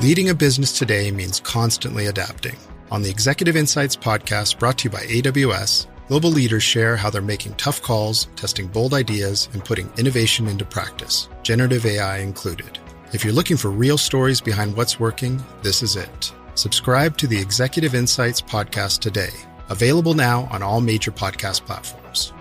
Leading a business today means constantly adapting. On the Executive Insights podcast brought to you by AWS, global leaders share how they're making tough calls, testing bold ideas, and putting innovation into practice, generative AI included. If you're looking for real stories behind what's working, this is it. Subscribe to the Executive Insights podcast today. Available now on all major podcast platforms.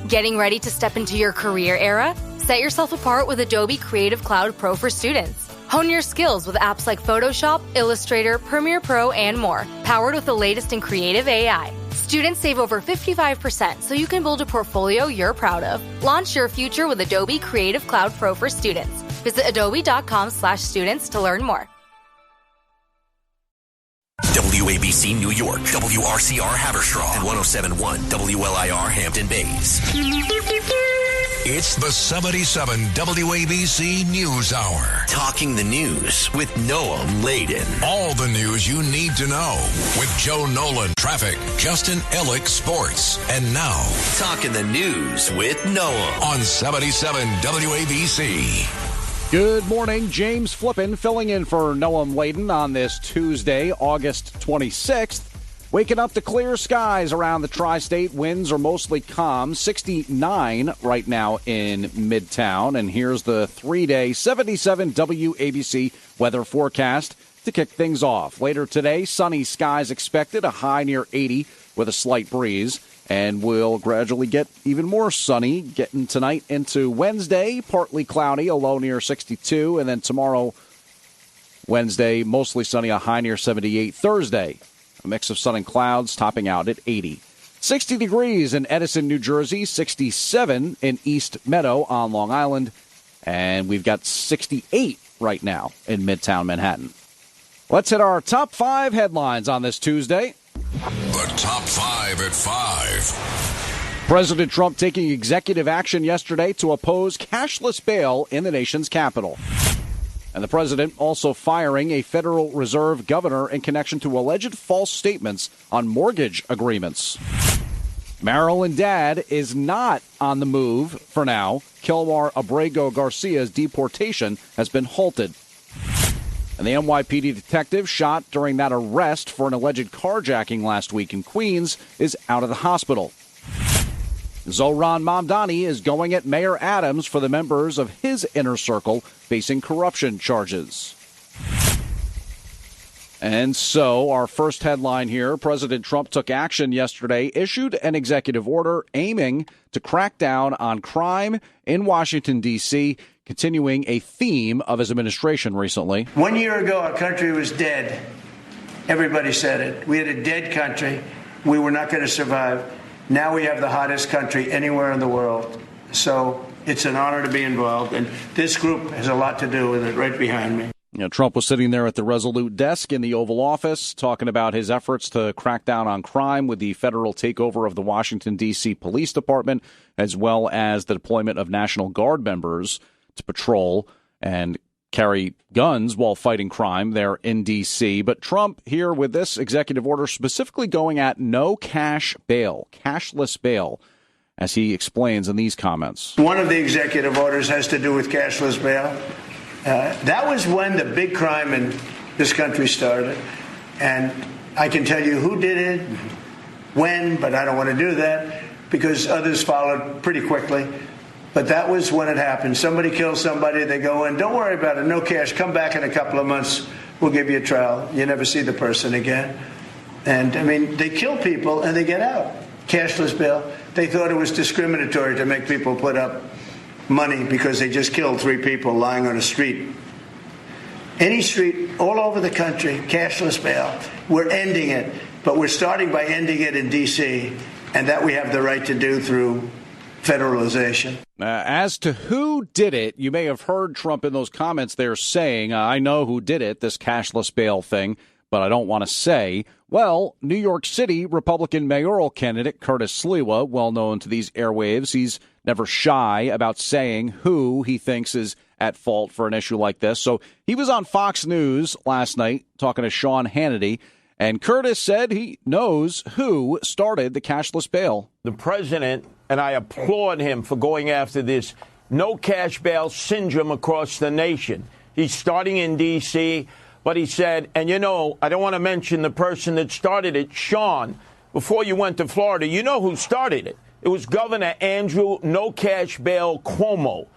Getting ready to step into your career era? Set yourself apart with Adobe Creative Cloud Pro for students. Hone your skills with apps like Photoshop, Illustrator, Premiere Pro, and more, powered with the latest in creative AI. Students save over 55% so you can build a portfolio you're proud of. Launch your future with Adobe Creative Cloud Pro for students. Visit adobe.com/students to learn more. WABC New York, WRCR Haverstraw, and 107.1 WLIR Hampton Bays. It's the 77 WABC News Hour. Talking the news with Noam Laden. All the news you need to know with Joe Nolan, traffic, Justin Ellick, sports. And now, Talking the news with Noam on 77 WABC. Good morning, James Flippin filling in for Noam Laden on this Tuesday, August 26th. Waking up to clear skies around the tri-state. Winds are mostly calm. 69 right now in Midtown. And here's the 3-day 77 WABC weather forecast to kick things off. Later today, sunny skies expected, a high near 80 with a slight breeze. And we'll gradually get even more sunny, getting tonight into Wednesday, partly cloudy, a low near 62. And then tomorrow, Wednesday, mostly sunny, a high near 78. Thursday, a mix of sun and clouds, topping out at 80. 60 degrees in Edison, New Jersey, 67 in East Meadow on Long Island. And we've got 68 right now in Midtown Manhattan. Let's hit our top 5 headlines on this Tuesday. The top 5 at 5. President Trump taking executive action yesterday to oppose cashless bail in the nation's capital. And the president also firing a Federal Reserve governor in connection to alleged false statements on mortgage agreements. Maryland dad is not on the move for now. Kilmar Abrego Garcia's deportation has been halted. And the NYPD detective shot during that arrest for an alleged carjacking last week in Queens is out of the hospital. Zohran Mamdani is going at Mayor Adams for the members of his inner circle facing corruption charges. And so our first headline here, President Trump took action yesterday, issued an executive order aiming to crack down on crime in Washington, D.C., continuing a theme of his administration recently. 1 year ago, our country was dead. Everybody said it. We had a dead country. We were not going to survive. Now we have the hottest country anywhere in the world. So it's an honor to be involved. And this group has a lot to do with it right behind me. You know, Trump was sitting there at the Resolute desk in the Oval Office talking about his efforts to crack down on crime with the federal takeover of the Washington, D.C. Police Department, as well as the deployment of National Guard members to patrol and carry guns while fighting crime there in D.C. But Trump here with this executive order specifically going at no cash bail, cashless bail, as he explains in these comments. One of the executive orders has to do with cashless bail. That was when the big crime in this country started. And I can tell you who did it, when, but I don't want to do that because others followed pretty quickly. But that was when it happened. Somebody kills somebody, they go in, don't worry about it, no cash, come back in a couple of months, we'll give you a trial. You never see the person again. And, I mean, they kill people and they get out. Cashless bail. They thought it was discriminatory to make people put up money because they just killed 3 people lying on a street. Any street all over the country, cashless bail. We're ending it, but we're starting by ending it in D.C., and that we have the right to do through federalization. As to who did it, you may have heard Trump in those comments there saying, I know who did it, this cashless bail thing, but I don't want to say. Well, New York City Republican mayoral candidate Curtis Sliwa, well known to these airwaves, he's never shy about saying who he thinks is at fault for an issue like this. So he was on Fox News last night talking to Sean Hannity, And Curtis said he knows who started the cashless bail. The president, and I applaud him for going after this no cash bail syndrome across the nation. He's starting in D.C., but he said, and I don't want to mention the person that started it, Sean, before you went to Florida, you know who started it. It was Governor Andrew No Cash Bail Cuomo.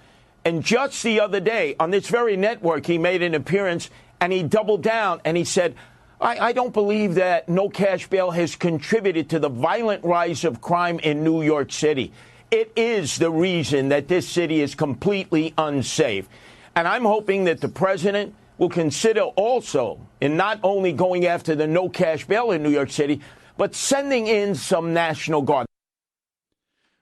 And just the other day on this very network, he made an appearance and he doubled down and he said, I don't believe that no cash bail has contributed to the violent rise of crime in New York City. It is the reason that this city is completely unsafe. And I'm hoping that the president will consider also in not only going after the no cash bail in New York City, but sending in some National Guard.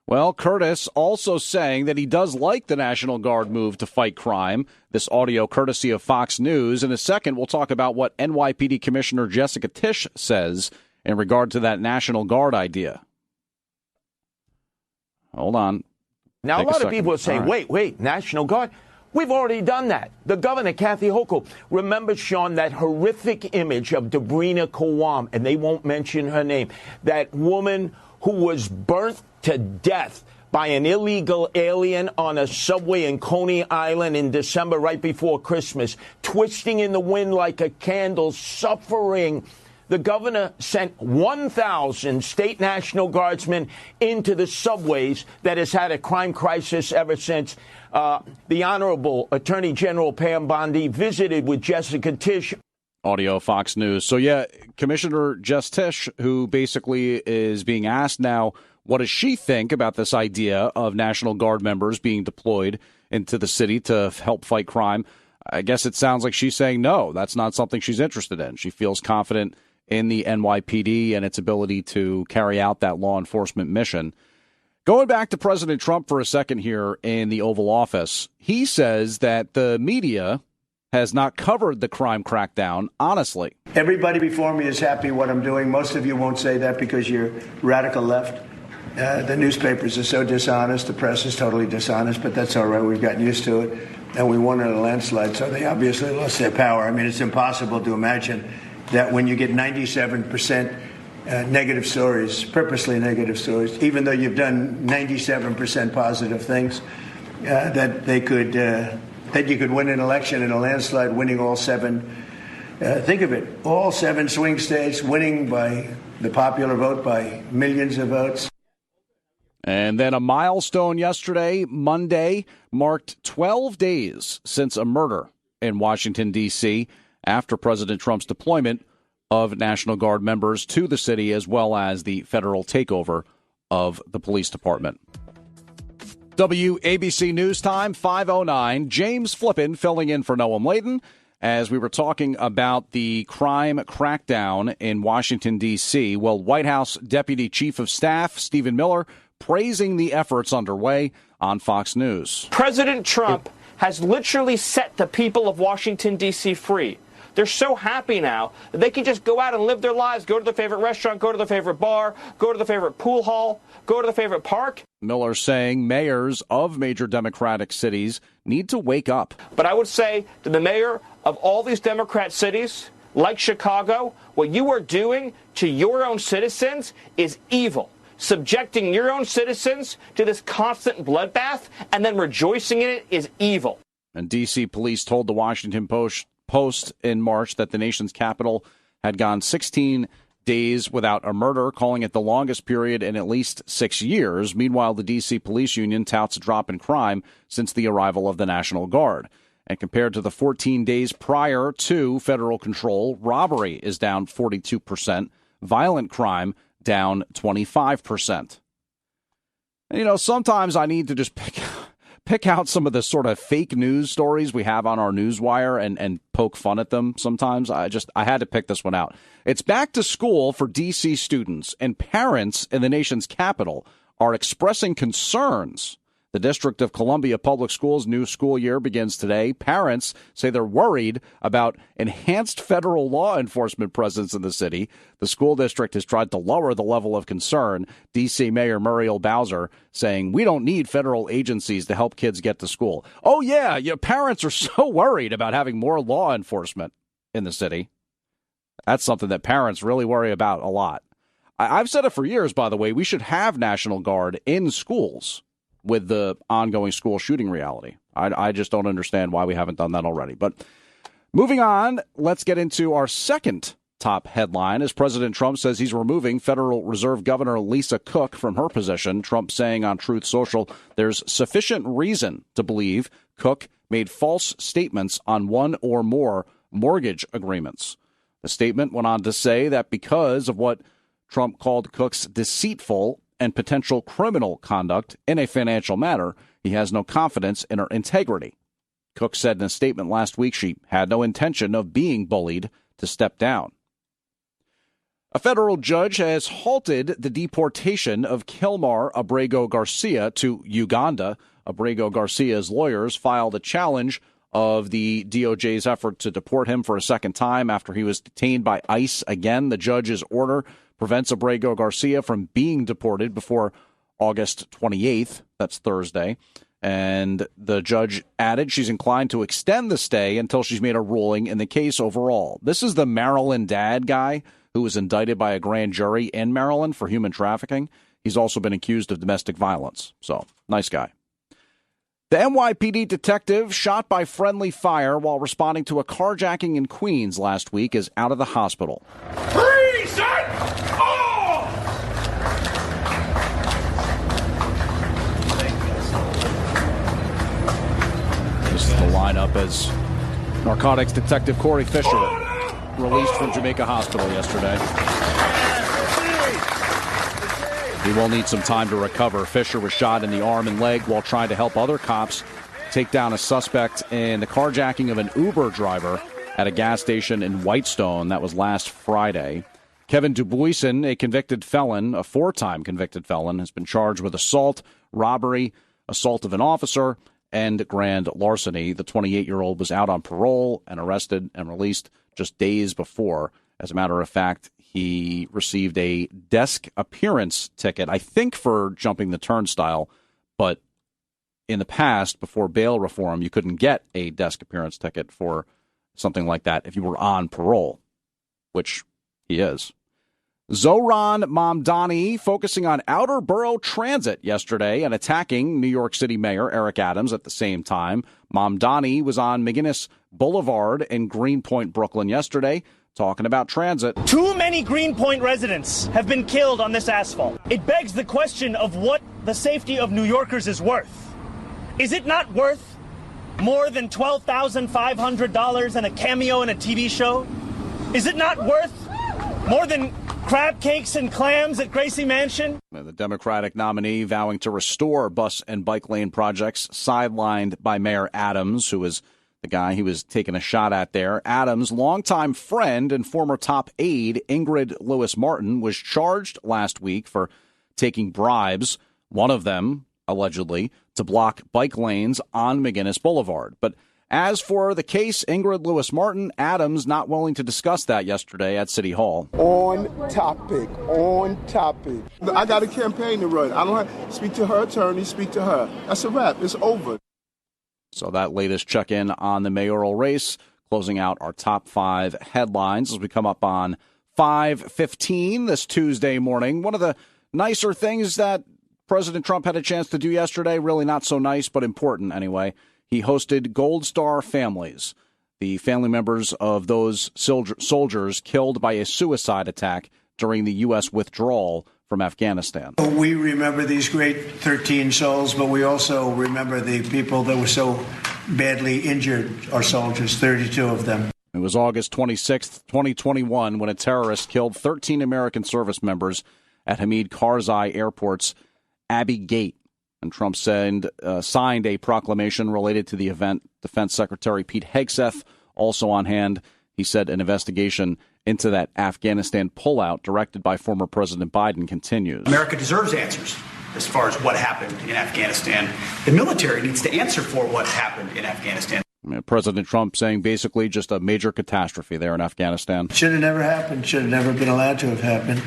Well, Curtis also saying that he does like the National Guard move to fight crime. This audio courtesy of Fox News. In a second, we'll talk about what NYPD Commissioner Jessica Tisch says in regard to that National Guard idea. Hold on. Now, a lot of people are saying, wait, National Guard? We've already done that. The governor, Kathy Hochul, remember, Sean, that horrific image of Debrina Kawam, and they won't mention her name, that woman who was burnt to death by an illegal alien on a subway in Coney Island in December, right before Christmas, twisting in the wind like a candle, suffering. The governor sent 1,000 state National Guardsmen into the subways that has had a crime crisis ever since. The Honorable Attorney General Pam Bondi visited with Jessica Tisch. Audio Fox News. So, yeah, Commissioner Jess Tisch, who basically is being asked now, what does she think about this idea of National Guard members being deployed into the city to help fight crime? I guess it sounds like she's saying no, that's not something she's interested in. She feels confident in the NYPD and its ability to carry out that law enforcement mission. Going back to President Trump for a second here in the Oval Office, he says that the media has not covered the crime crackdown honestly. Everybody before me is happy what I'm doing. Most of you won't say that because you're radical left. The newspapers are so dishonest. The press is totally dishonest, but that's all right. We've gotten used to it. And we won in a landslide, so they obviously lost their power. I mean, it's impossible to imagine that when you get 97% negative stories, purposely negative stories, even though you've done 97% positive things, that you could win an election in a landslide, winning all seven. Think of it, all seven swing states, winning by the popular vote by millions of votes. And then a milestone yesterday, Monday, marked 12 days since a murder in Washington, D.C., after President Trump's deployment of National Guard members to the city, as well as the federal takeover of the police department. WABC News Time, 5:09. James Flippin filling in for Noam Layden as we were talking about the crime crackdown in Washington, D.C. Well, White House Deputy Chief of Staff Stephen Miller praising the efforts underway on Fox News. President Trump has literally set the people of Washington, D.C. free. They're so happy now that they can just go out and live their lives, go to their favorite restaurant, go to their favorite bar, go to their favorite pool hall, go to their favorite park. Miller saying mayors of major Democratic cities need to wake up. But I would say to the mayor of all these Democrat cities, like Chicago, what you are doing to your own citizens is evil. Subjecting your own citizens to this constant bloodbath and then rejoicing in it is evil. And D.C. police told the Washington Post in March that the nation's capital had gone 16 days without a murder, calling it the longest period in at least 6 years. Meanwhile, the D.C. Police Union touts a drop in crime since the arrival of the National Guard. And compared to the 14 days prior to federal control, robbery is down 42%, violent crime down 25%. And, sometimes I need to just pick out some of the sort of fake news stories we have on our newswire and poke fun at them sometimes. I had to pick this one out. It's back to school for D.C. students, and parents in the nation's capital are expressing concerns. The District of Columbia Public Schools' new school year begins today. Parents say they're worried about enhanced federal law enforcement presence in the city. The school district has tried to lower the level of concern. D.C. Mayor Muriel Bowser saying, we don't need federal agencies to help kids get to school. Oh, yeah, your parents are so worried about having more law enforcement in the city. That's something that parents really worry about a lot. I've said it for years, by the way, we should have National Guard in schools with the ongoing school shooting reality. I just don't understand why we haven't done that already. But moving on, let's get into our second top headline as President Trump says he's removing Federal Reserve Governor Lisa Cook from her position. Trump saying on Truth Social there's sufficient reason to believe Cook made false statements on one or more mortgage agreements. The statement went on to say that because of what Trump called Cook's deceitful and potential criminal conduct in a financial matter, he has no confidence in her integrity. Cook said in a statement last week she had no intention of being bullied to step down. A federal judge has halted the deportation of Kilmar Abrego Garcia to Uganda. Abrego Garcia's lawyers filed a challenge of the DOJ's effort to deport him for a second time after he was detained by ICE again. The judge's order prevents Abrego Garcia from being deported before August 28th. That's Thursday. And the judge added she's inclined to extend the stay until she's made a ruling in the case overall. This is the Maryland dad guy who was indicted by a grand jury in Maryland for human trafficking. He's also been accused of domestic violence. So, nice guy. The NYPD detective shot by friendly fire while responding to a carjacking in Queens last week is out of the hospital. Freeze, son! Oh! This is the lineup as narcotics detective Corey Fisher released from Jamaica Hospital yesterday. He will need some time to recover. Fisher was shot in the arm and leg while trying to help other cops take down a suspect in the carjacking of an Uber driver at a gas station in Whitestone. That was last Friday. Kevin Dubuisson, a convicted felon, a four-time convicted felon, has been charged with assault, robbery, assault of an officer, and grand larceny. The 28-year-old was out on parole and arrested and released just days before. As a matter of fact, he received a desk appearance ticket, I think for jumping the turnstile, but in the past, before bail reform, you couldn't get a desk appearance ticket for something like that if you were on parole, which he is. Zohran Mamdani focusing on outer borough transit yesterday and attacking New York City Mayor Eric Adams at the same time. Mamdani was on McGinnis Boulevard in Greenpoint, Brooklyn yesterday, talking about transit. Too many Greenpoint residents have been killed on this asphalt. It begs the question of what the safety of New Yorkers is worth. Is it not worth more than $12,500 and a cameo in a TV show? Is it not worth more than crab cakes and clams at Gracie Mansion? The Democratic nominee vowing to restore bus and bike lane projects sidelined by Mayor Adams, who was the guy he was taking a shot at there. Adams' longtime friend and former top aide, Ingrid Lewis Martin, was charged last week for taking bribes, one of them, allegedly, to block bike lanes on McGinnis Boulevard. But as for the case, Ingrid Lewis Martin, Adams not willing to discuss that yesterday at City Hall. On topic. I got a campaign to run. I don't have to speak to her attorney, speak to her. That's a wrap. It's over. So that latest check-in on the mayoral race, closing out our top five headlines as we come up on 5:15 this Tuesday morning. One of the nicer things that President Trump had a chance to do yesterday, really not so nice, but important anyway. He hosted Gold Star families, the family members of those soldiers killed by a suicide attack during the U.S. withdrawal from Afghanistan. We remember these great 13 souls, but we also remember the people that were so badly injured, our soldiers, 32 of them. It was August 26th, 2021, when a terrorist killed 13 American service members at Hamid Karzai Airport's Abbey Gate. And Trump signed a proclamation related to the event. Defense Secretary Pete Hegseth also on hand. He said an investigation into that Afghanistan pullout directed by former President Biden continues. America deserves answers as far as what happened in Afghanistan. The military needs to answer for what happened in Afghanistan. President Trump saying basically just a major catastrophe there in Afghanistan. Should have never happened. Should have never been allowed to have happened.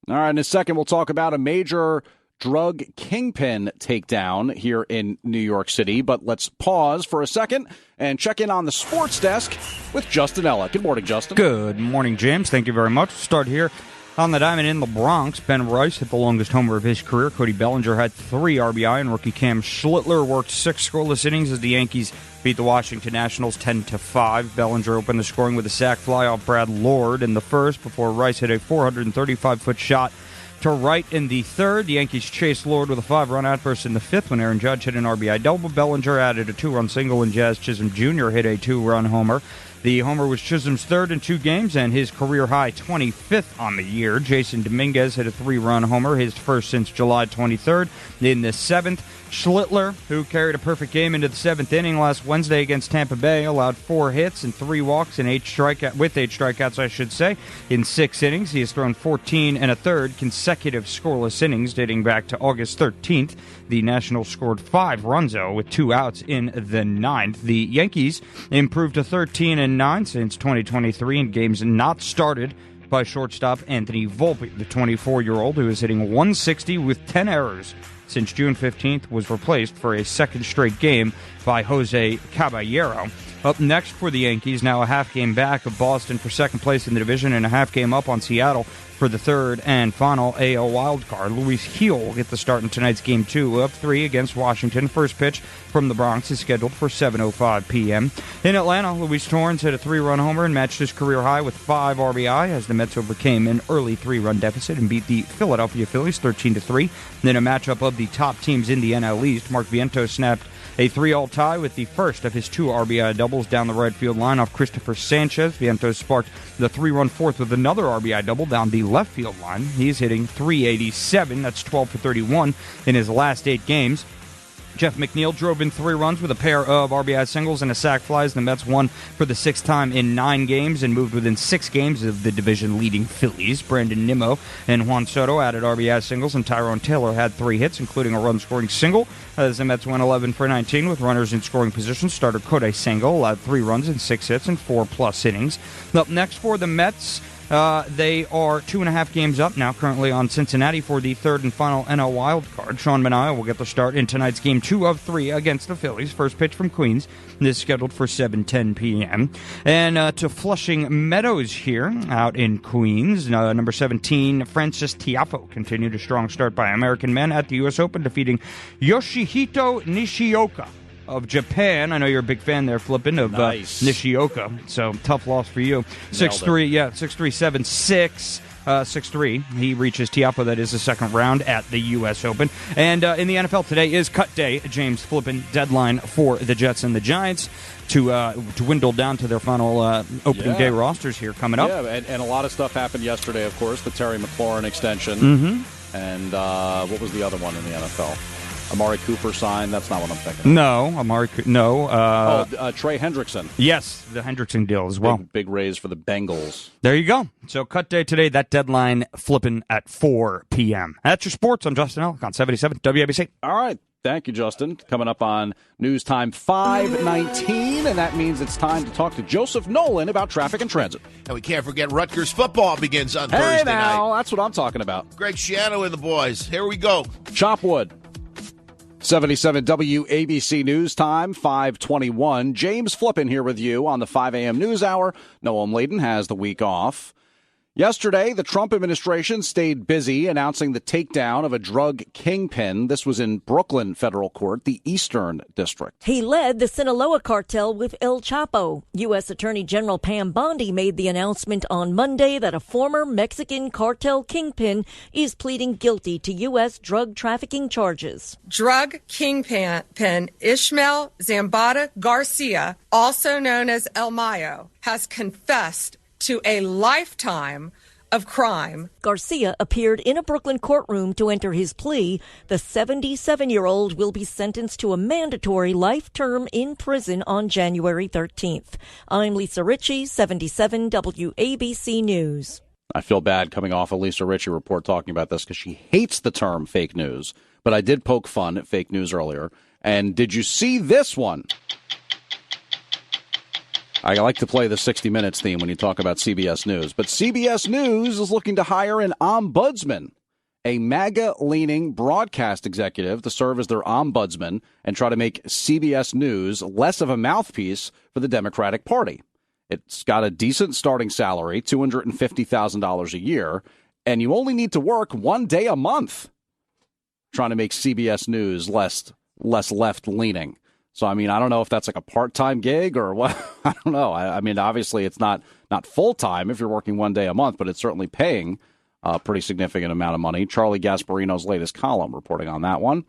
All right, in a second, we'll talk about a major drug kingpin takedown here in New York City. But let's pause for a second and check in on the sports desk with Justin Ella. Good morning, Justin. Good morning, James. Thank you very much. Start here on the diamond in the Bronx. Ben Rice hit the longest homer of his career. Cody Bellinger had 3 RBI, and rookie Cam Schlittler worked 6 scoreless innings as the Yankees beat the Washington Nationals 10-5. Bellinger opened the scoring with a sac fly off Brad Lord in the first before Rice hit a 435-foot shot to right in the third. The Yankees chased Lord with a 5-run outburst in the fifth when Aaron Judge hit an RBI double. Bellinger added a 2-run single, and Jazz Chisholm Jr. hit a 2-run homer. The homer was Chisholm's third in 2 games and his career-high 25th on the year. Jason Dominguez hit a 3-run homer, his first since July 23rd. In the 7th, Schlittler, who carried a perfect game into the 7th inning last Wednesday against Tampa Bay, allowed 4 hits and 3 walks and 8 strikeouts, in 6 innings. He has thrown 14 1/3 consecutive scoreless innings dating back to August 13th. The Nationals scored 5 runs, with 2 outs in the 9th. The Yankees improved to 13-9 since 2023 in games not started by shortstop Anthony Volpe. The 24-year-old, who is hitting .160 with 10 errors since June 15th, was replaced for a second straight game by Jose Caballero. Up next for the Yankees, now a half game back of Boston for second place in the division and a half game up on Seattle for the third and final AL wildcard. Luis Gil will get the start in tonight's Game 2 of 3 against Washington. First pitch from the Bronx is scheduled for 7:05 p.m. In Atlanta, Luis Torrens hit a 3-run homer and matched his career high with 5 RBI as the Mets overcame an early 3-run deficit and beat the Philadelphia Phillies 13-3. Then a matchup of the top teams in the NL East, Mark Vientos snapped a 3-all tie with the first of his 2 RBI doubles down the right field line off Christopher Sanchez. Vientos sparked the 3-run fourth with another RBI double down the left field line. He's hitting .387. That's 12 for 31 in his last 8 games. Jeff McNeil drove in 3 runs with a pair of RBI singles and a sac flies. The Mets won for the 6th time in 9 games and moved within 6 games of the division-leading Phillies. Brandon Nimmo and Juan Soto added RBI singles, and Tyrone Taylor had 3 hits, including a run-scoring single, as the Mets went 11 for 19 with runners in scoring position. Starter Kodai Senga allowed 3 runs and 6 hits and 4+ innings. Up next for the Mets, they are 2.5 games up now, currently on Cincinnati for the third and final NL wild card. Sean Manaea will get the start in tonight's Game 2 of 3 against the Phillies. First pitch from Queens is scheduled for 7:10 p.m. And to Flushing Meadows here out in Queens, number 17, Francis Tiafoe continued a strong start by American men at the U.S. Open, defeating Yoshihito Nishioka of Japan. I know you're a big fan there, Flippin, of nice. Nishioka. So tough loss for you. 6-3, 6-3, 7-6. 6-3. He reaches Tiafoe. That is the second round at the U.S. Open. And in the NFL today is cut day. James Flippin, deadline for the Jets and the Giants to dwindle down to their final opening day rosters here coming up. Yeah, and a lot of stuff happened yesterday, of course, the Terry McLaurin extension. Mm-hmm. And what was the other one in the NFL? Amari Cooper signed. That's not what I'm thinking. No, Trey Hendrickson. Yes, the Hendrickson deal as well. Big raise for the Bengals. There you go. So cut day today. That deadline flipping at 4 p.m. That's your sports. I'm Justin Ellick on 77 WABC. All right. Thank you, Justin. Coming up on News Time 5:19, and that means it's time to talk to Joseph Nolan about traffic and transit. And we can't forget Rutgers football begins on Thursday night. That's what I'm talking about. Greg Schiano and the boys. Here we go. Chopwood. 77 WABC News Time, 5:21. James Flippin here with you on the 5 a.m. News Hour. Noam Laden has the week off. Yesterday, the Trump administration stayed busy announcing the takedown of a drug kingpin. This was in Brooklyn Federal Court, the Eastern District. He led the Sinaloa cartel with El Chapo. U.S. Attorney General Mamdani made the announcement on Monday that a former Mexican cartel kingpin is pleading guilty to U.S. drug trafficking charges. Drug kingpin Ishmael Zambada Garcia, also known as El Mayo, has confessed to a lifetime of crime. Garcia appeared in a Brooklyn courtroom to enter his plea. The 77-year-old will be sentenced to a mandatory life term in prison on January 13th. I'm Lisa Ritchie, 77 WABC News. I feel bad coming off a Lisa Ritchie report talking about this because she hates the term fake news. But I did poke fun at fake news earlier. And did you see this one? I like to play the 60 Minutes theme when you talk about CBS News. But CBS News is looking to hire an ombudsman. a MAGA-leaning broadcast executive to serve as their ombudsman and try to make CBS News less of a mouthpiece for the Democratic Party. It's got a decent starting salary, $250,000 a year, and you only need to work one day a month trying to make CBS News less left-leaning. So, I mean, I don't know if that's like a part-time gig or what. I don't know. I mean, obviously it's not full-time if you're working one day a month, but it's certainly paying a pretty significant amount of money. Charlie Gasparino's latest column reporting on that one.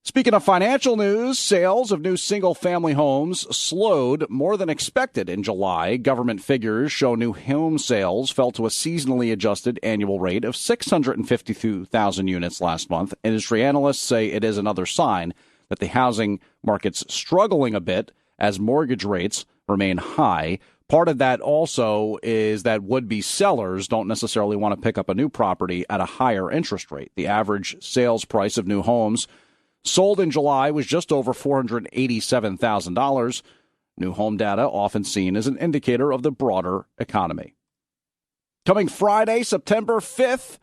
Speaking of financial news, sales of new single-family homes slowed more than expected in July. Government figures show new home sales fell to a seasonally adjusted annual rate of 652,000 units last month. Industry analysts say it is another sign that the housing market's struggling a bit as mortgage rates remain high. Part of that also is that would-be sellers don't necessarily want to pick up a new property at a higher interest rate. The average sales price of new homes sold in July was just over $487,000. New home data often seen as an indicator of the broader economy. Coming Friday, September 5th,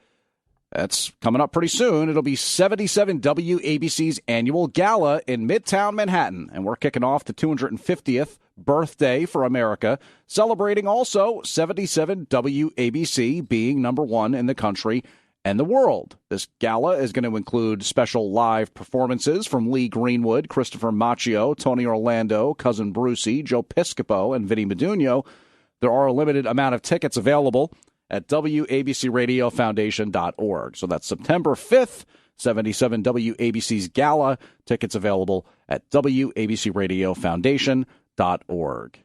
that's coming up pretty soon. It'll be 77 WABC's annual gala in Midtown Manhattan, and we're kicking off the 250th birthday for America, celebrating also 77 WABC being number one in the country and the world. This gala is going to include special live performances from Lee Greenwood, Christopher Macchio, Tony Orlando, Cousin Brucey, Joe Piscopo, and Vinnie Medugno. There are a limited amount of tickets available at WABCRadioFoundation.org. So that's September 5th, 77 WABC's gala. Tickets available at WABCRadioFoundation.org.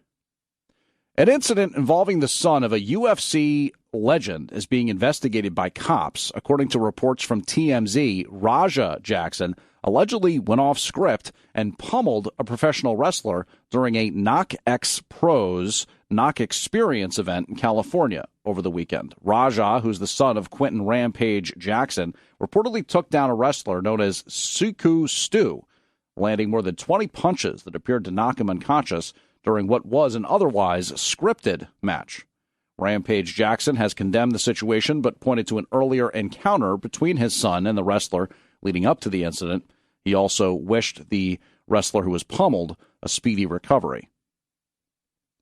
An incident involving the son of a UFC legend is being investigated by cops. According to reports from TMZ, Raja Jackson allegedly went off script and pummeled a professional wrestler during a Knock X Pros Knock Experience event in California over the weekend. Raja, who's the son of Quentin Rampage Jackson, reportedly took down a wrestler known as Suku Stu, landing more than 20 punches that appeared to knock him unconscious during what was an otherwise scripted match. Rampage Jackson has condemned the situation but pointed to an earlier encounter between his son and the wrestler leading up to the incident. He also wished the wrestler who was pummeled a speedy recovery.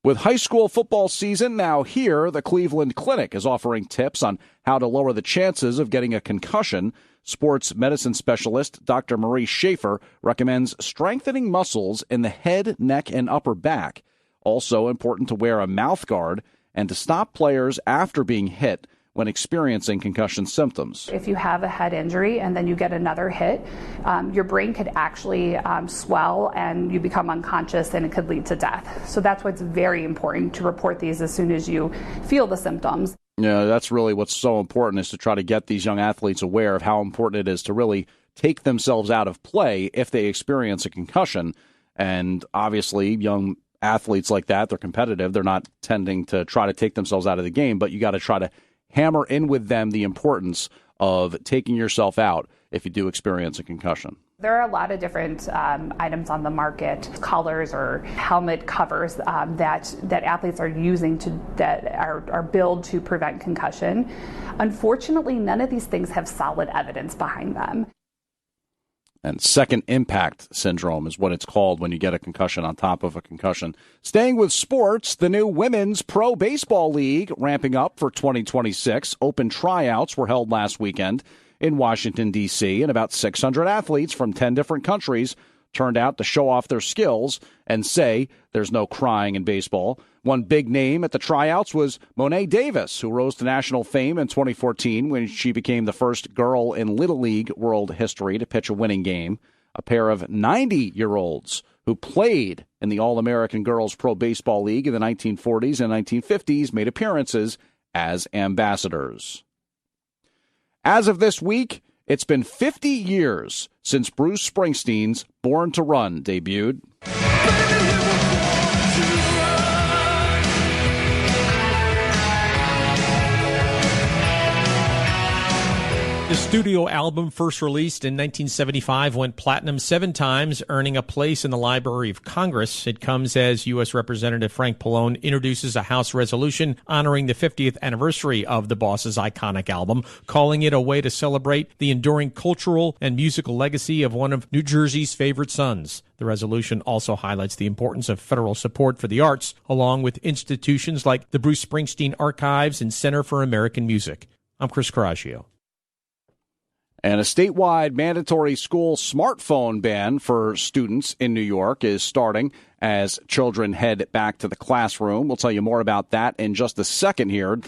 With high school football season now here, the Cleveland Clinic is offering tips on how to lower the chances of getting a concussion. Sports medicine specialist Dr. Marie Schaefer recommends strengthening muscles in the head, neck, and upper back. Also important to wear a mouth guard and to stop players after being hit when experiencing concussion symptoms. If you have a head injury and then you get another hit, your brain could actually swell and you become unconscious and it could lead to death. So that's why it's very important to report these as soon as you feel the symptoms. Yeah, that's really what's so important, is to try to get these young athletes aware of how important it is to really take themselves out of play if they experience a concussion. And obviously, young athletes like that, they're competitive. They're not tending to try to take themselves out of the game, but you got to try to hammer in with them the importance of taking yourself out if you do experience a concussion. There are a lot of different items on the market, collars or helmet covers that athletes are using that are billed to prevent concussion. Unfortunately, none of these things have solid evidence behind them. And second impact syndrome is what it's called when you get a concussion on top of a concussion. Staying with sports, the new Women's Pro Baseball League ramping up for 2026. Open tryouts were held last weekend in Washington, D.C., and about 600 athletes from 10 different countries turned out to show off their skills and say there's no crying in baseball. One big name at the tryouts was Monet Davis, who rose to national fame in 2014 when she became the first girl in Little League world history to pitch a winning game. A pair of 90-year-olds who played in the All-American Girls Pro Baseball League in the 1940s and 1950s made appearances as ambassadors. As of this week, it's been 50 years since Bruce Springsteen's Born to Run debuted. The studio album, first released in 1975, went platinum 7 times, earning a place in the Library of Congress. It comes as U.S. Representative Frank Pallone introduces a House resolution honoring the 50th anniversary of the Boss's iconic album, calling it a way to celebrate the enduring cultural and musical legacy of one of New Jersey's favorite sons. The resolution also highlights the importance of federal support for the arts, along with institutions like the Bruce Springsteen Archives and Center for American Music. I'm Chris Coraggio. And a statewide mandatory school smartphone ban for students in New York is starting as children head back to the classroom. We'll tell you more about that in just a second here.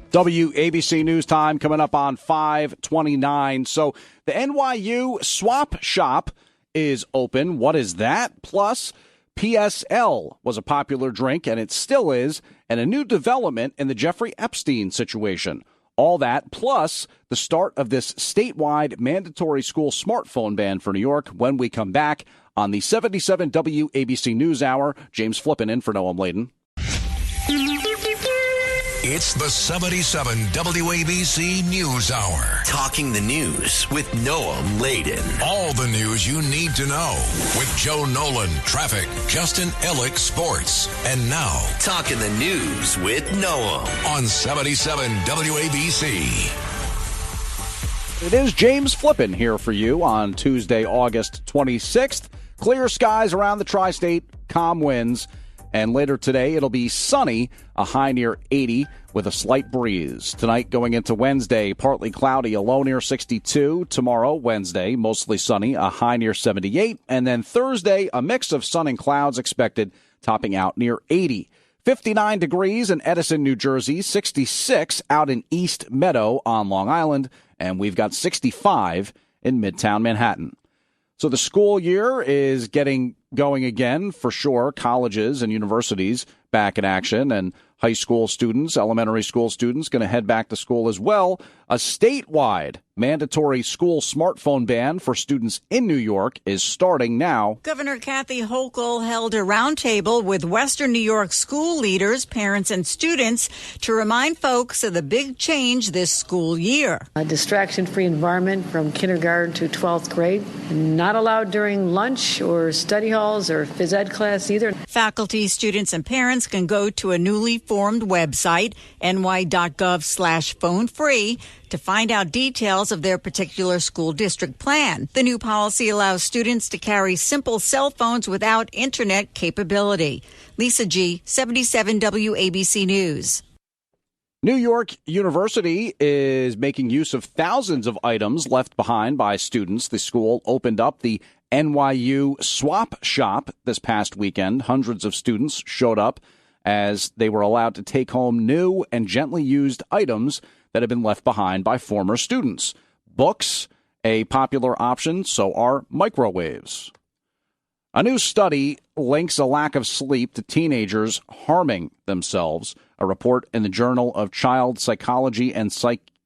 WABC News Time coming up on 5:29. So the NYU Swap Shop is open. What is that? Plus, PSL was a popular drink, and it still is, and a new development in the Jeffrey Epstein situation. All that, plus the start of this statewide mandatory school smartphone ban for New York when we come back on the 77 WABC News Hour. James Flippin in for Noam Layden. It's the 77 WABC News Hour. Talking the news with Noam Layden. All the news you need to know with Joe Nolan, traffic, Justin Ellick, sports. And now, Talking the news with Noam on 77 WABC. It is James Flippin here for you on Tuesday, August 26th. Clear skies around the tri-state, calm winds. And later today, it'll be sunny, a high near 80 with a slight breeze. Tonight going into Wednesday, partly cloudy, a low near 62. Tomorrow, Wednesday, mostly sunny, a high near 78. And then Thursday, a mix of sun and clouds expected, topping out near 80. 59 degrees in Edison, New Jersey, 66 out in East Meadow on Long Island, and we've got 65 in Midtown Manhattan. So the school year is getting going again for sure. Colleges and universities back in action, and high school students, elementary school students going to head back to school as well. A statewide mandatory school smartphone ban for students in New York is starting now. Governor Kathy Hochul held a roundtable with Western New York school leaders, parents, and students to remind folks of the big change this school year. A distraction-free environment from kindergarten to 12th grade. Not allowed during lunch or study halls or phys ed class either. Faculty, students, and parents can go to a newly formed website, ny.gov/phone free, to find out details of their particular school district plan. The new policy allows students to carry simple cell phones without internet capability. Lisa G., 77 WABC News. New York University is making use of thousands of items left behind by students. The school opened up the NYU Swap Shop this past weekend. Hundreds of students showed up as they were allowed to take home new and gently used items that have been left behind by former students. Books, a popular option, so are microwaves. A new study links a lack of sleep to teenagers harming themselves. A report in the Journal of Child Psychology and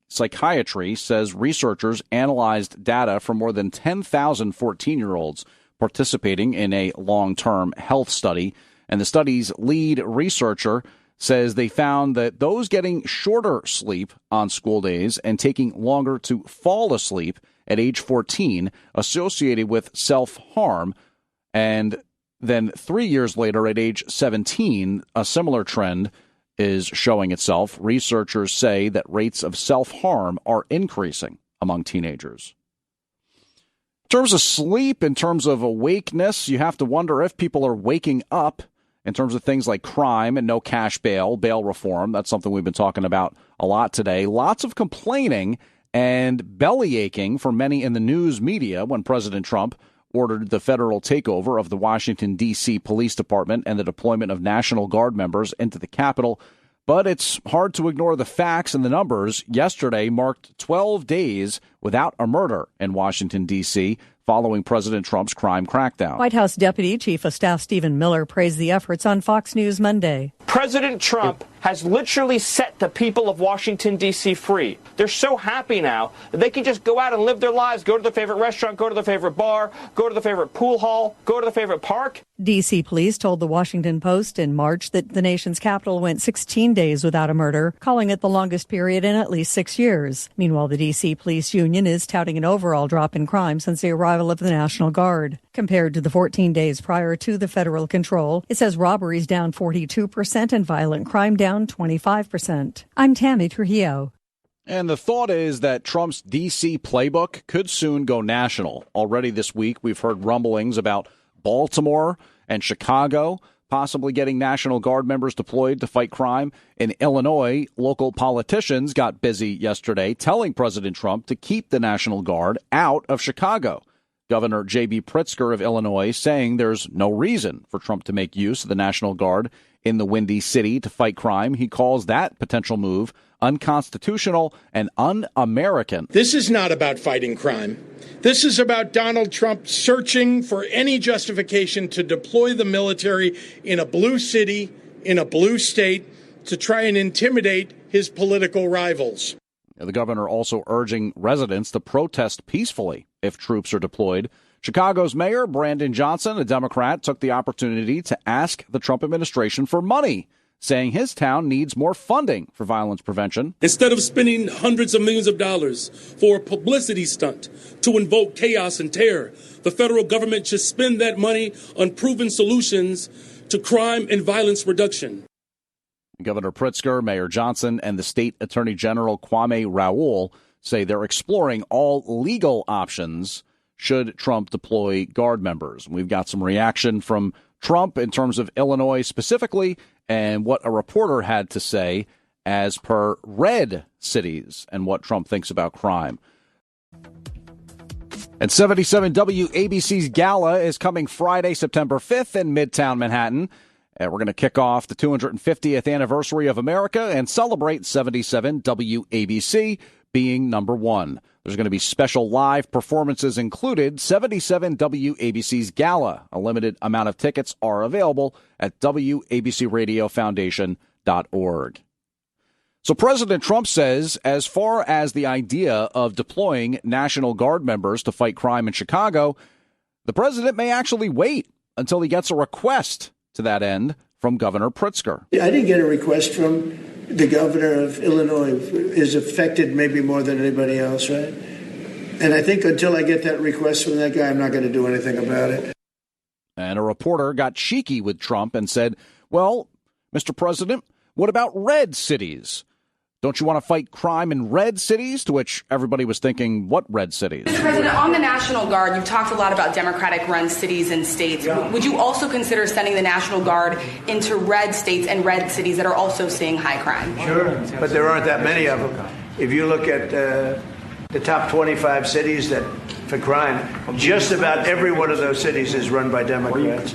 Psychiatry says researchers analyzed data from more than 10,000 14-year-olds participating in a long-term health study. And the study's lead researcher says they found that those getting shorter sleep on school days and taking longer to fall asleep at age 14 associated with self-harm. And then 3 years later, at age 17, a similar trend is showing itself. Researchers say that rates of self-harm are increasing among teenagers. In terms of sleep, in terms of awakeness, you have to wonder if people are waking up in terms of things like crime and no cash bail reform. That's something we've been talking about a lot today. Lots of complaining and belly aching for many in the news media when President Trump ordered the federal takeover of the Washington, D.C. Police Department and the deployment of National Guard members into the Capitol. But it's hard to ignore the facts and the numbers. Yesterday marked 12 days without a murder in Washington, D.C., following President Trump's crime crackdown. White House Deputy Chief of Staff Stephen Miller praised the efforts on Fox News Monday. President Trump has literally set the people of Washington, D.C. free. They're so happy now that they can just go out and live their lives, go to their favorite restaurant, go to their favorite bar, go to their favorite pool hall, go to their favorite park. D.C. police told the Washington Post in March that the nation's capital went 16 days without a murder, calling it the longest period in at least 6 years. Meanwhile, the D.C. Police Union is touting an overall drop in crime since the arrival of the National Guard. Compared to the 14 days prior to the federal control, it says robberies down 42% and violent crime down 25%. I'm Tammy Trujillo. And the thought is that Trump's D.C. playbook could soon go national. Already this week, we've heard rumblings about Baltimore and Chicago possibly getting National Guard members deployed to fight crime. In Illinois, local politicians got busy yesterday telling President Trump to keep the National Guard out of Chicago. Governor J.B. Pritzker of Illinois saying there's no reason for Trump to make use of the National Guard in the Windy City to fight crime. He calls that potential move unconstitutional and un-American. This is not about fighting crime. This is about Donald Trump searching for any justification to deploy the military in a blue city, in a blue state, to try and intimidate his political rivals. The governor also urging residents to protest peacefully if troops are deployed. Chicago's Mayor Brandon Johnson, a Democrat, took the opportunity to ask the Trump administration for money, saying his town needs more funding for violence prevention. Instead of spending hundreds of millions of dollars for a publicity stunt to invoke chaos and terror, the federal government should spend that money on proven solutions to crime and violence reduction. Governor Pritzker, Mayor Johnson, and the state attorney general Kwame Raoul say they're exploring all legal options should Trump deploy Guard members. We've got some reaction from Trump in terms of Illinois specifically and what a reporter had to say as per red cities and what Trump thinks about crime. And 77 WABC's Gala is coming Friday, September 5th in Midtown Manhattan. And we're going to kick off the 250th anniversary of America and celebrate 77 WABC being number one. There's going to be special live performances included. 77 WABC's Gala. A limited amount of tickets are available at WABCRadioFoundation.org. So President Trump says as far as the idea of deploying National Guard members to fight crime in Chicago, the president may actually wait until he gets a request to that end from Governor Pritzker. I didn't get a request from the governor of Illinois, is affected maybe more than anybody else, right? And I think until I get that request from that guy, I'm not going to do anything about it. And a reporter got cheeky with Trump and said, well, Mr. President, what about red cities? Don't you want to fight crime in red cities? To which everybody was thinking, what red cities? Mr. President, on the National Guard, you've talked a lot about Democratic-run cities and states. Yeah. Would you also consider sending the National Guard into red states and red cities that are also seeing high crime? Sure, but there aren't that many of them. If you look at the top 25 cities that for crime, just about every one of those cities is run by Democrats.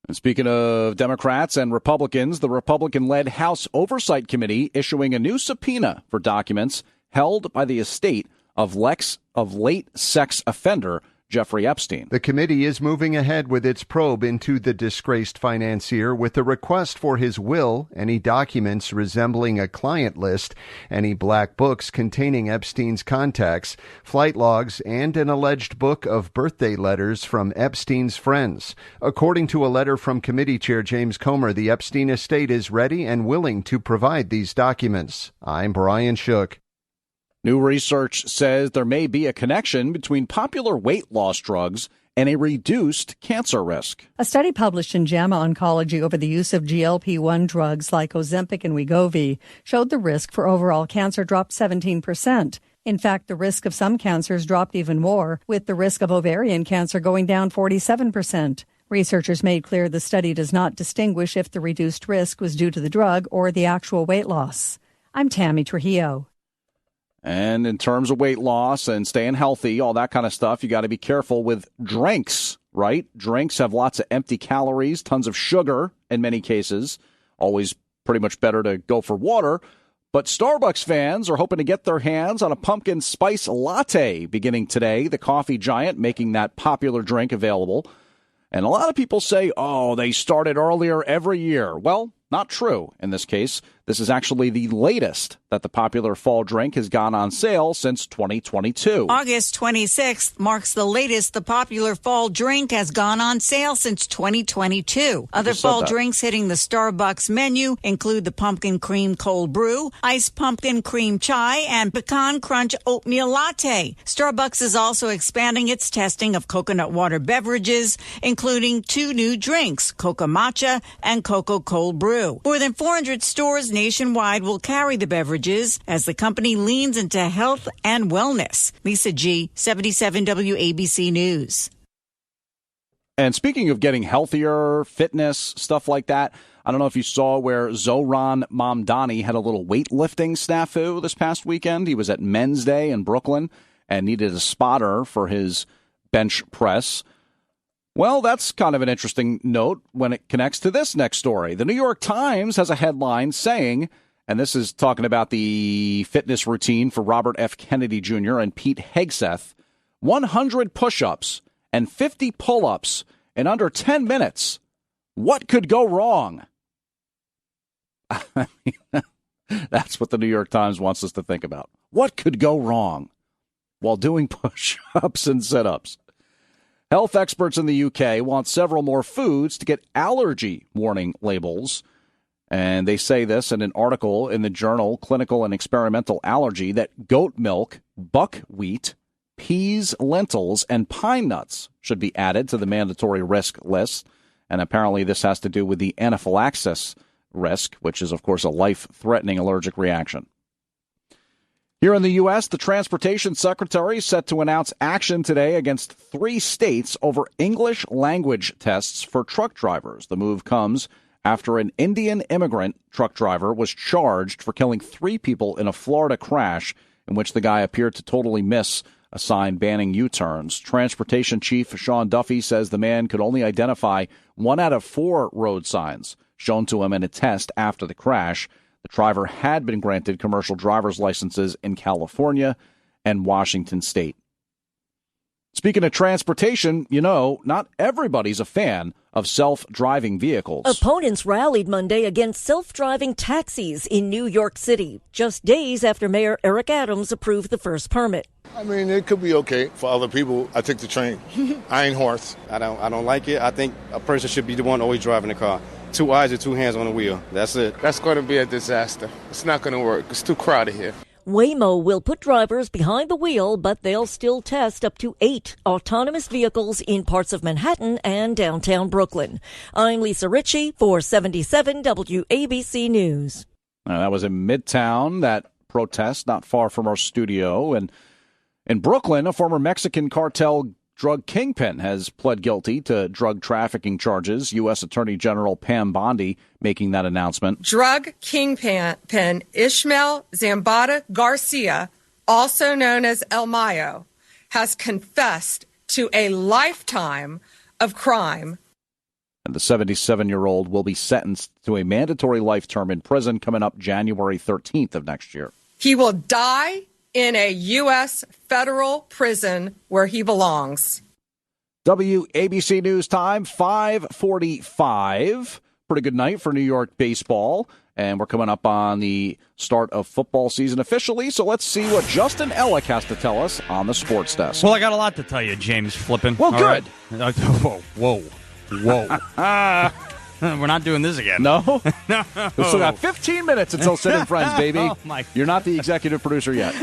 And speaking of Democrats and Republicans, the Republican-led House Oversight Committee issuing a new subpoena for documents held by the estate of late sex offender Jeffrey Epstein. The committee is moving ahead with its probe into the disgraced financier with a request for his will, any documents resembling a client list, any black books containing Epstein's contacts, flight logs, and an alleged book of birthday letters from Epstein's friends. According to a letter from committee chair James Comer, the Epstein estate is ready and willing to provide these documents. I'm Brian Shook. New research says there may be a connection between popular weight loss drugs and a reduced cancer risk. A study published in JAMA Oncology over the use of GLP-1 drugs like Ozempic and Wegovy showed the risk for overall cancer dropped 17%. In fact, the risk of some cancers dropped even more, with the risk of ovarian cancer going down 47%. Researchers made clear the study does not distinguish if the reduced risk was due to the drug or the actual weight loss. I'm Tammy Trujillo. And in terms of weight loss and staying healthy, all that kind of stuff, you got to be careful with drinks, right? Drinks have lots of empty calories, tons of sugar in many cases. Always pretty much better to go for water. But Starbucks fans are hoping to get their hands on a pumpkin spice latte beginning today. The coffee giant making that popular drink available. And a lot of people say, oh, they started earlier every year. Well, not true in this case. This is actually the latest that the popular fall drink has gone on sale since 2022. August 26th marks the latest the popular fall drink has gone on sale since 2022. Other fall drinks hitting the Starbucks menu include the pumpkin cream cold brew, iced pumpkin cream chai, and pecan crunch oatmeal latte. Starbucks is also expanding its testing of coconut water beverages, including 2 new drinks, Coca Matcha and Cocoa Cold Brew. More than 400 stores nationwide will carry the beverages as the company leans into health and wellness. Lisa G., 77 WABC News. And speaking of getting healthier, fitness, stuff like that, I don't know if you saw where Zohran Mamdani had a little weightlifting snafu this past weekend. He was at Men's Day in Brooklyn and needed a spotter for his bench press. Well, that's kind of an interesting note when it connects to this next story. The New York Times has a headline saying, and this is talking about the fitness routine for Robert F. Kennedy Jr. and Pete Hegseth, 100 push-ups and 50 pull-ups in under 10 minutes. What could go wrong? I mean, that's what the New York Times wants us to think about. What could go wrong while doing push-ups and sit-ups? Health experts in the UK want several more foods to get allergy warning labels. And they say this in an article in the journal Clinical and Experimental Allergy that goat milk, buckwheat, peas, lentils, and pine nuts should be added to the mandatory risk list. And apparently this has to do with the anaphylaxis risk, which is, of course, a life-threatening allergic reaction. Here in the U.S., the Transportation Secretary is set to announce action today against 3 states over English language tests for truck drivers. The move comes after an Indian immigrant truck driver was charged for killing 3 people in a Florida crash in which the guy appeared to totally miss a sign banning U-turns. Transportation Chief Sean Duffy says the man could only identify 1 out of 4 road signs shown to him in a test after the crash. The driver had been granted commercial driver's licenses in California and Washington State. Speaking of transportation, you know, not everybody's a fan of self-driving vehicles. Opponents rallied Monday against self-driving taxis in New York City, just days after Mayor Eric Adams approved the first permit. I mean, it could be okay for other people. I took the train. I ain't horse. I don't like it. I think a person should be the one always driving the car. 2 eyes or 2 hands on the wheel. That's it. That's going to be a disaster. It's not going to work. It's too crowded here. Waymo will put drivers behind the wheel, but they'll still test up to 8 autonomous vehicles in parts of Manhattan and downtown Brooklyn. I'm Lisa Ritchie for 77 WABC News. That was in Midtown, that protest not far from our studio. And in Brooklyn, a former Mexican cartel drug kingpin has pled guilty to drug trafficking charges. U.S. Attorney General Pam Bondi making that announcement. Drug kingpin Ishmael Zambada Garcia, also known as El Mayo, has confessed to a lifetime of crime. And the 77-year-old will be sentenced to a mandatory life term in prison coming up January 13th of next year. He will die in a U.S. federal prison where he belongs. WABC News Time, 5:45. Pretty good night for New York baseball. And we're coming up on the start of football season officially. So let's see what Justin Ellick has to tell us on the sports desk. Well, I got a lot to tell you, James Flippin. Well, good. Right. Whoa. We're not doing this again. No? No. We've still got 15 minutes until Sid and Friends, baby. Oh, my. You're not the executive producer yet.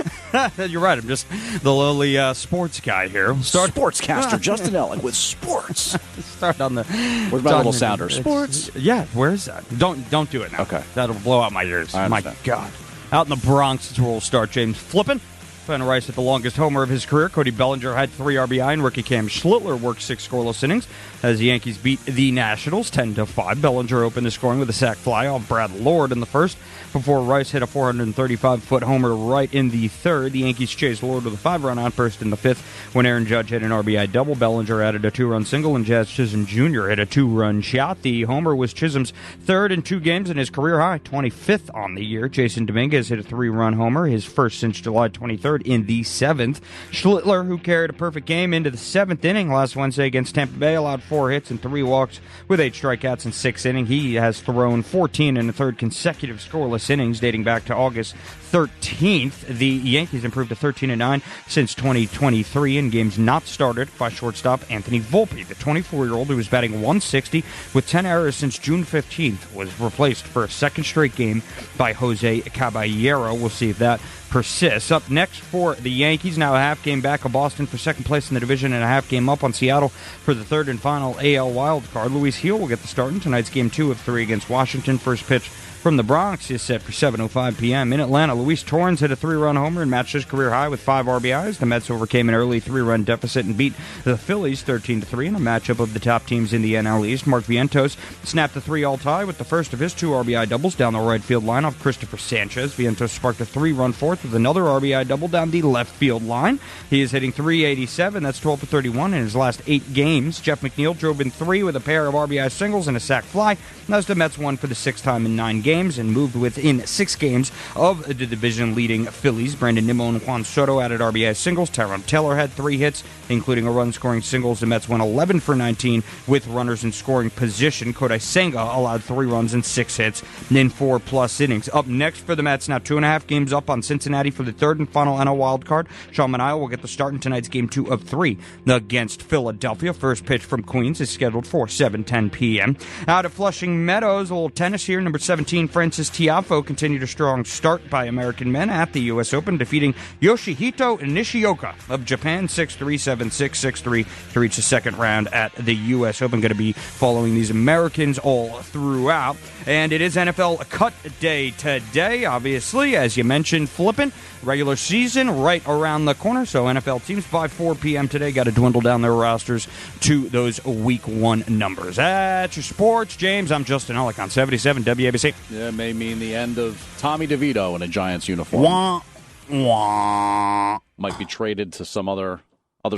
You're right. I'm just the lowly sports guy here. Sportscaster Justin Ellick with sports. Start on the... Where's my little sounder? Sports. Yeah, where is that? Don't do it now. Okay. That'll blow out my ears. My God. Out in the Bronx is where we'll start. James Flippin. Ben Rice at the longest homer of his career. Cody Bellinger had 3 RBI, and rookie Cam Schlittler worked 6 scoreless innings as the Yankees beat the Nationals 10-5. Bellinger opened the scoring with a sac fly off Brad Lord in the first before Rice hit a 435-foot homer right in the third. The Yankees chased Lord with a 5-run outburst in the fifth when Aaron Judge hit an RBI double. Bellinger added a 2-run single, and Jazz Chisholm Jr. hit a 2-run shot. The homer was Chisholm's third in 2 games and his career high, 25th on the year. Jason Dominguez hit a 3-run homer, his first since July 23rd. scored in the 7th. Schlittler, who carried a perfect game into the 7th inning last Wednesday against Tampa Bay, allowed 4 hits and 3 walks with 8 strikeouts in 6th inning. He has thrown 14 in the third consecutive scoreless innings dating back to August 13th. The Yankees improved to 13-9 since 2023 in games not started by shortstop Anthony Volpe. The 24-year-old, who was batting 160 with 10 errors since June 15th, was replaced for a second straight game by Jose Caballero. We'll see if that persists. Up next for the Yankees, now a half game back of Boston for second place in the division and a half game up on Seattle for the third and final AL wildcard. Luis Gil will get the start in tonight's game 2 of 3 against Washington. First pitch from the Bronx is set for 7:05 p.m. In Atlanta, Luis Torrens hit a 3-run homer and matched his career high with 5 RBIs. The Mets overcame an early 3-run deficit and beat the Phillies 13-3 in a matchup of the top teams in the NL East. Mark Vientos snapped a 3-all tie with the first of his 2 RBI doubles down the right field line off Christopher Sanchez. Vientos sparked a 3-run fourth with another RBI double down the left field line. He is hitting .387. That's 12 for 31 in his last 8 games. Jeff McNeil drove in 3 with a pair of RBI singles and a sac fly. Thus the Mets won for the 6th time in 9 games and moved within 6 games of the division-leading Phillies. Brandon Nimmo and Juan Soto added RBI singles. Tyrone Taylor had 3 hits, including a run-scoring singles. The Mets went 11 for 19 with runners in scoring position. Kodai Senga allowed 3 runs and 6 hits in 4+ innings. Up next for the Mets, now 2.5 games up on Cincinnati for the third and final NL wildcard. Sean Manaea will get the start in tonight's game 2 of 3 against Philadelphia. First pitch from Queens is scheduled for 7:10 p.m. Out at Flushing Meadows, a little tennis here. Number 17, Francis Tiafoe continued a strong start by American men at the U.S. Open, defeating Yoshihito Nishioka of Japan 6-3, 7-6, 6-3 to reach the second round at the U.S. Open. Going to be following these Americans all throughout. And it is NFL Cut Day today, obviously, as you mentioned, flipping. Regular season right around the corner, so NFL teams by 4 p.m. today got to dwindle down their rosters to those Week 1 numbers. That's your sports, James. I'm Justin Ellick on 77 WABC. Yeah, it may mean the end of Tommy DeVito in a Giants uniform. Wah, wah. Might be traded to some other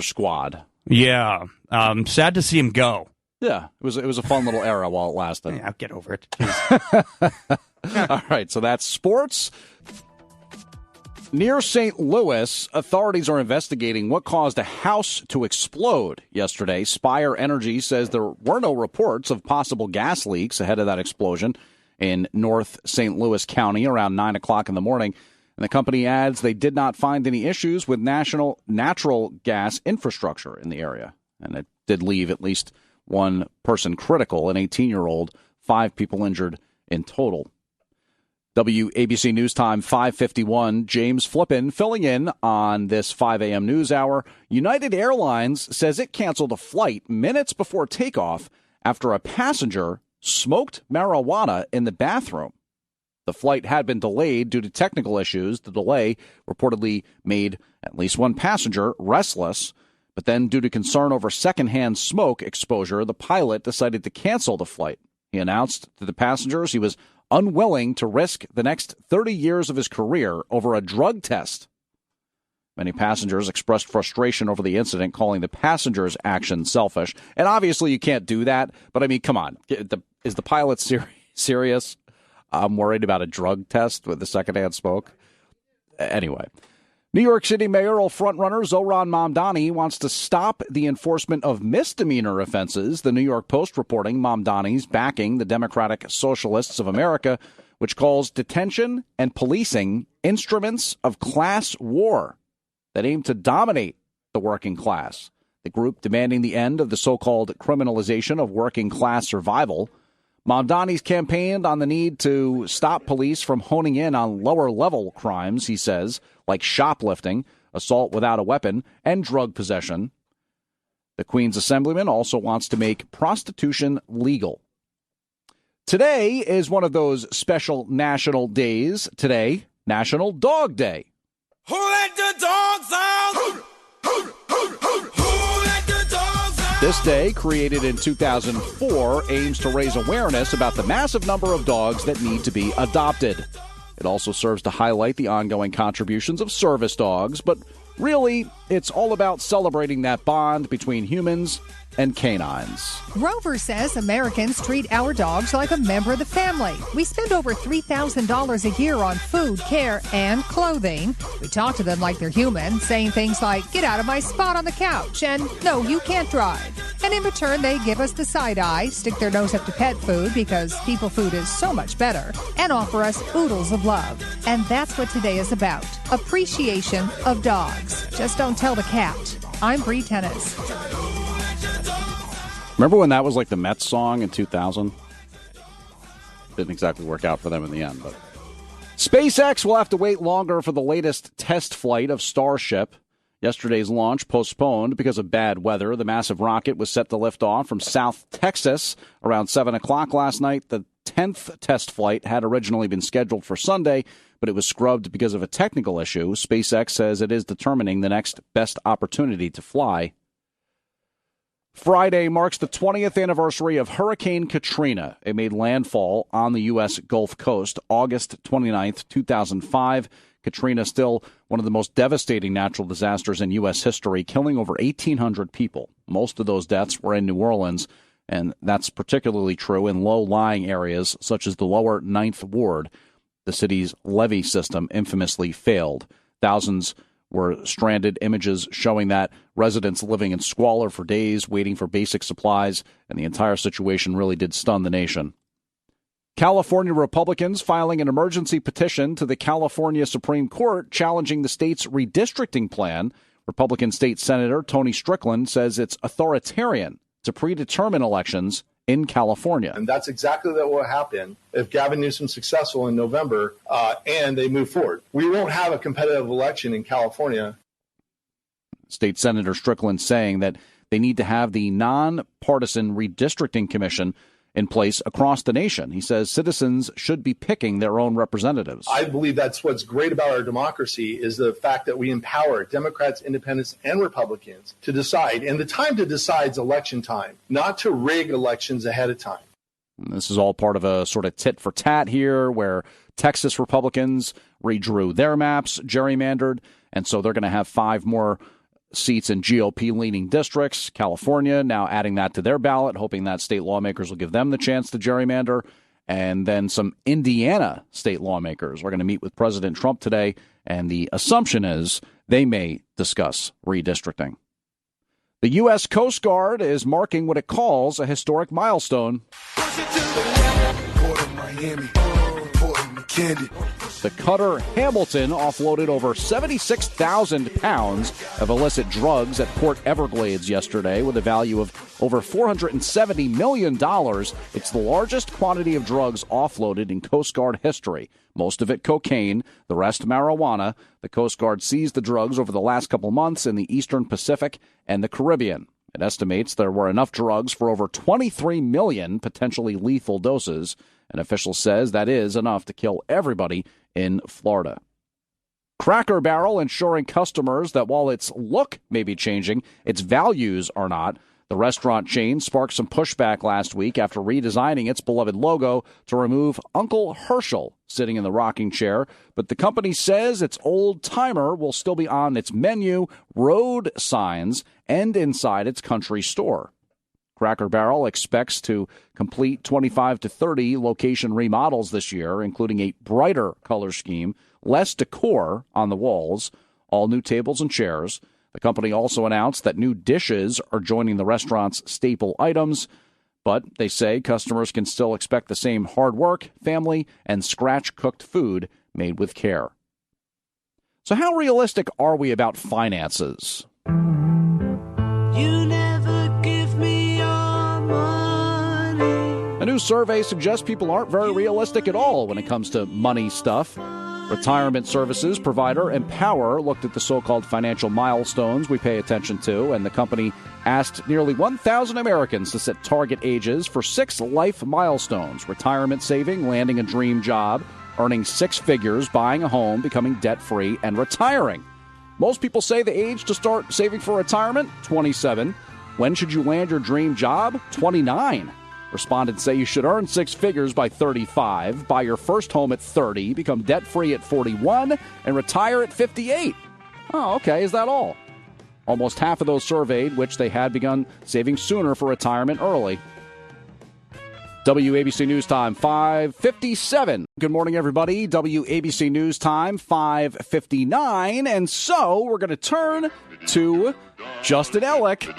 squad. Yeah, sad to see him go. Yeah, it was a fun little era while it lasted. Yeah, I'll get over it. All right, so that's sports. Near St. Louis, authorities are investigating what caused a house to explode yesterday. Spire Energy says there were no reports of possible gas leaks ahead of that explosion in North St. Louis County around 9 o'clock in the morning. And the company adds they did not find any issues with national natural gas infrastructure in the area. And it did leave at least one person critical, an 18-year-old, 5 people injured in total. WABC News Time 5:51. James Flippin filling in on this 5 a.m. news hour. United Airlines says it canceled a flight minutes before takeoff after a passenger smoked marijuana in the bathroom. The flight had been delayed due to technical issues. The delay reportedly made at least one passenger restless. But then, due to concern over secondhand smoke exposure, the pilot decided to cancel the flight. He announced to the passengers he was unwilling to risk the next 30 years of his career over a drug test. Many passengers expressed frustration over the incident, calling the passengers' action selfish. And obviously you can't do that, but I mean, come on. Is the pilot serious? I'm worried about a drug test with the secondhand smoke. Anyway. New York City mayoral frontrunner Zohran Mamdani wants to stop the enforcement of misdemeanor offenses. The New York Post reporting Mamdani's backing the Democratic Socialists of America, which calls detention and policing instruments of class war that aim to dominate the working class. The group demanding the end of the so-called criminalization of working class survival. Mamdani's campaigned on the need to stop police from honing in on lower-level crimes, he says, like shoplifting, assault without a weapon, and drug possession. The Queens Assemblyman also wants to make prostitution legal. Today is one of those special national days. Today, National Dog Day. Who let the dogs out? Who let the dogs out? This day, created in 2004, aims to raise awareness about the massive number of dogs that need to be adopted. It also serves to highlight the ongoing contributions of service dogs, but Really, it's all about celebrating that bond between humans and canines. Rover says Americans treat our dogs like a member of the family. We spend over $3,000 a year on food, care, and clothing. We talk to them like they're human, saying things like, "Get out of my spot on the couch," and "No, you can't drive." And in return, they give us the side eye, stick their nose up to pet food because people food is so much better, and offer us oodles of love. And that's what today is about. Appreciation of dogs. Just don't tell the cat. I'm Bree Tennis. Remember when that was like the Mets song in 2000? Didn't exactly work out for them in the end. But SpaceX will have to wait longer for the latest test flight of Starship. Yesterday's launch postponed because of bad weather. The massive rocket was set to lift off from South Texas around 7 o'clock last night. The 10th test flight had originally been scheduled for Sunday, but it was scrubbed because of a technical issue. SpaceX says it is determining the next best opportunity to fly. Friday marks the 20th anniversary of Hurricane Katrina. It made landfall on the U.S. Gulf Coast August 29th, 2005. Katrina still one of the most devastating natural disasters in U.S. history, killing over 1,800 people. Most of those deaths were in New Orleans, and that's particularly true in low-lying areas such as the lower 9th Ward. The city's levee system infamously failed. Thousands were stranded, images showing that residents living in squalor for days, waiting for basic supplies, and the entire situation really did stun the nation. California Republicans filing an emergency petition to the California Supreme Court challenging the state's redistricting plan. Republican State Senator Tony Strickland says it's authoritarian to predetermine elections in California. And that's exactly what will happen if Gavin Newsom's successful in November and they move forward. We won't have a competitive election in California. State Senator Strickland saying that they need to have the nonpartisan redistricting commission in place across the nation. He says citizens should be picking their own representatives. I believe that's what's great about our democracy is the fact that we empower Democrats, Independents, and Republicans to decide. And the time to decide is election time, not to rig elections ahead of time. This is all part of a sort of tit for tat here where Texas Republicans redrew their maps, gerrymandered, and so they're going to have 5 more seats in GOP-leaning districts. California now adding that to their ballot, hoping that state lawmakers will give them the chance to gerrymander. And then some Indiana state lawmakers are going to meet with President Trump today, and the assumption is they may discuss redistricting. The U.S. Coast Guard is marking what it calls a historic milestone. The cutter Hamilton offloaded over 76,000 pounds of illicit drugs at Port Everglades yesterday with a value of over $470 million. It's the largest quantity of drugs offloaded in Coast Guard history. Most of it cocaine, the rest marijuana. The Coast Guard seized the drugs over the last couple months in the Eastern Pacific and the Caribbean. It estimates there were enough drugs for over 23 million potentially lethal doses. An official says that is enough to kill everybody in Florida. Cracker Barrel ensuring customers that while its look may be changing, its values are not. The restaurant chain sparked some pushback last week after redesigning its beloved logo to remove Uncle Herschel sitting in the rocking chair. But the company says its old timer will still be on its menu, road signs, and inside its country store. Cracker Barrel expects to complete 25 to 30 location remodels this year, including a brighter color scheme, less decor on the walls, all new tables and chairs. The company also announced that new dishes are joining the restaurant's staple items, but they say customers can still expect the same hard work, family, and scratch-cooked food made with care. So how realistic are we about finances? You never give me your money. A new survey suggests people aren't very realistic at all when it comes to money stuff. Retirement services provider Empower looked at the so-called financial milestones we pay attention to, and the company asked nearly 1,000 Americans to set target ages for 6 life milestones: retirement saving, landing a dream job, earning 6 figures, buying a home, becoming debt-free, and retiring. Most people say the age to start saving for retirement, 27. When should you land your dream job? 29. Respondents say you should earn 6 figures by 35, buy your first home at 30, become debt-free at 41, and retire at 58. Oh, okay. Is that all? Almost half of those surveyed, which they had begun saving sooner for retirement early. WABC News Time, 5:57. Good morning, everybody. WABC News Time, 5:59. And so we're going to turn to Justin Ellick,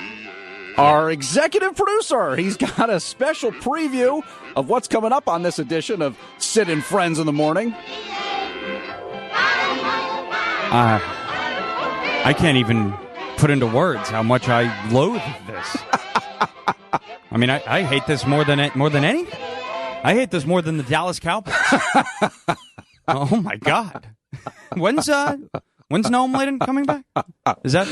our executive producer. He's got a special preview of what's coming up on this edition of Sid and Friends in the Morning. I can't even put into words how much I loathe this. I mean, I hate this more than anything. I hate this more than the Dallas Cowboys. Oh my God! When's Noam Layden coming back? Is that?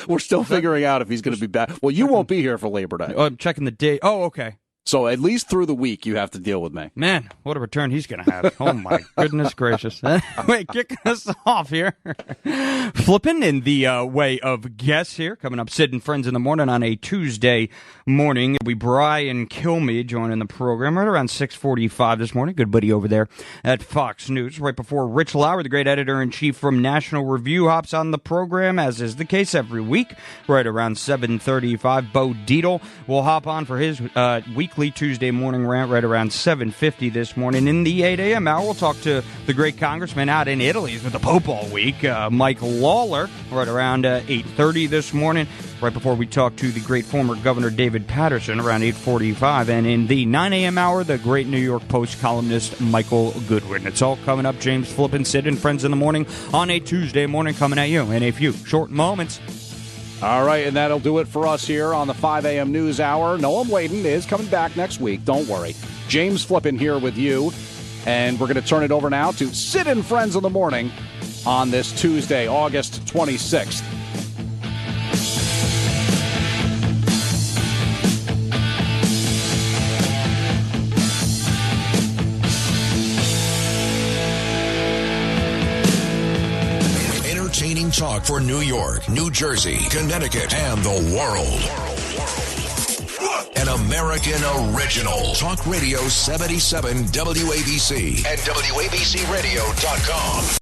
We're still figuring out if he's going to be back. Well, you won't be here for Labor Day. Oh, I'm checking the date. Oh, okay. So at least through the week, you have to deal with me. Man, what a return he's going to have. Oh, my goodness gracious. Wait, kicking us off here. Flipping in the way of guests here. Coming up, Sid and Friends in the Morning on a Tuesday morning. We Brian Kilmeade joining the program right around 6:45 this morning. Good buddy over there at Fox News. Right before Rich Lauer, the great editor-in-chief from National Review, hops on the program, as is the case every week. Right around 7:35, Bo Dietl will hop on for his weekly Tuesday morning rant right around 7:50 this morning. In the 8 a.m. hour, we'll talk to the great congressman out in Italy. He's with the Pope all week, Mike Lawler, right around 8:30 this morning. Right before we talk to the great former Governor David Patterson around 8:45. And in the 9 a.m. hour, the great New York Post columnist Michael Goodwin. It's all coming up. James Flippin, Sid and Friends in the Morning on a Tuesday morning, coming at you in a few short moments. All right, and that'll do it for us here on the 5 a.m. News Hour. Noam Layden is coming back next week. Don't worry. James Flippin here with you. And we're going to turn it over now to Sid and Friends in the Morning on this Tuesday, August 26th. Entertaining talk for New York, New Jersey, Connecticut, and the world. An American original. Talk Radio 77 WABC and WABCRadio.com.